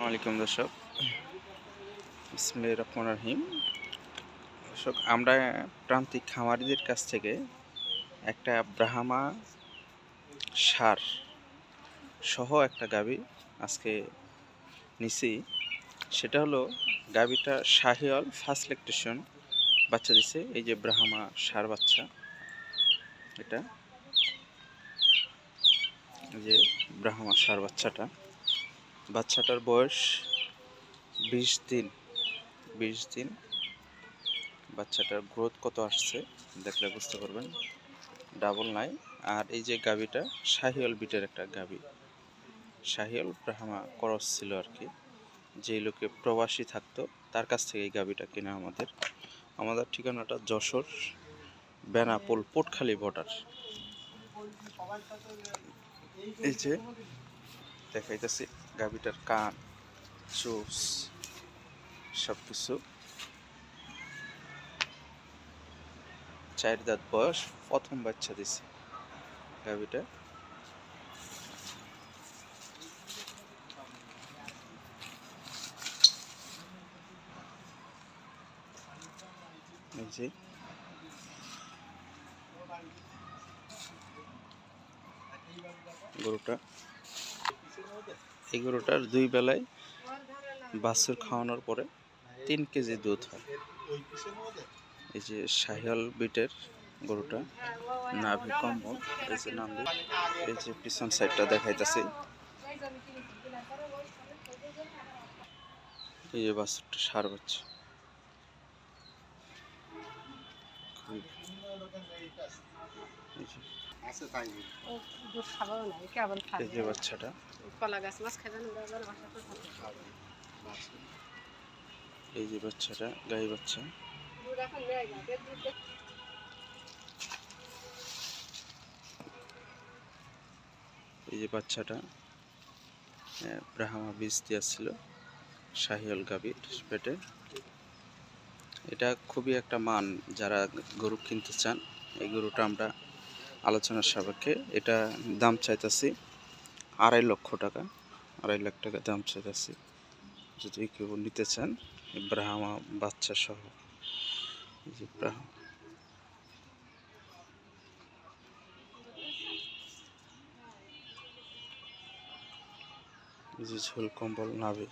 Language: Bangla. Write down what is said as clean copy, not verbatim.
আসসালামাইকুম দর্শক, বিসমিল্লাহির রহমানির রহিম। দর্শক, আমরা প্রান্তিক খামারিদের কাছ থেকে একটা ব্রাহ্মা ষাঁড় সহ একটা গাভী আজকে নিছি। সেটা হলো গাভীটা শাহিওয়াল ফার্স্ট ল্যাকটেশন বাচ্চা দিছে। এই যে ব্রাহ্মা ষাঁড় বাচ্চা, এটা এই যে ব্রাহ্মা ষাঁড় বাচ্চাটার বয়স 20 দিন। বাচ্চাটার গ্রোথ কত আসছে দেখলে বুঝতে পারবেন, ডাবল নাই। আর এই যে গাভীটা শাহিওয়াল বিটের একটা গাভী, শাহিওয়াল ব্রাহ্মা ক্রস ছিল আর কি। যেই লোকে প্রবাসী থাকতো তার কাছ থেকে এই গাভীটা কেনা আমাদের ঠিকানাটা যশোর বেনাপোল পোটখালি বর্ডার। এই যে দেখাইতেছি গাভীটার কান, চোষ সব কিছু। 4 দাঁত বয়স, প্রথম বাচ্চা দিছে গাভীটা। এই যে গরুটা, এই গরুটার 2 বেলায় বাছুর খাওয়ানোর পরে 3 কেজি দুধ হয়। এই যে শাহিওয়াল বিটের গরুটা, নাভি কম্বল, এই যে নাভি, এই যে পিছন সাইডটা দেখাইতেছি। এই যে বাছুরটা ষাঁড় বাচ্চা, এই যে বাচ্চাটা, এই যে বাচ্চাটা গাই বাচ্চা। এই যে বাচ্চাটা ব্রাহ্মা বীজ দিয়েছিল শাহিওয়াল গাভীর পেটে। এটা খুবই একটা মান, যারা গরু কিনতে চান এই গরুটা আমরা আলোচনার সাপেক্ষে এটা দাম চাইতেছি 2.5 লক্ষ টাকা। 2.5 লাখ টাকা দাম চাইতেছি, যদি কেউ নিতে চান ব্রাহ্মা বাচ্চা সহ। এই যে ঝোল কম্বল নাভি।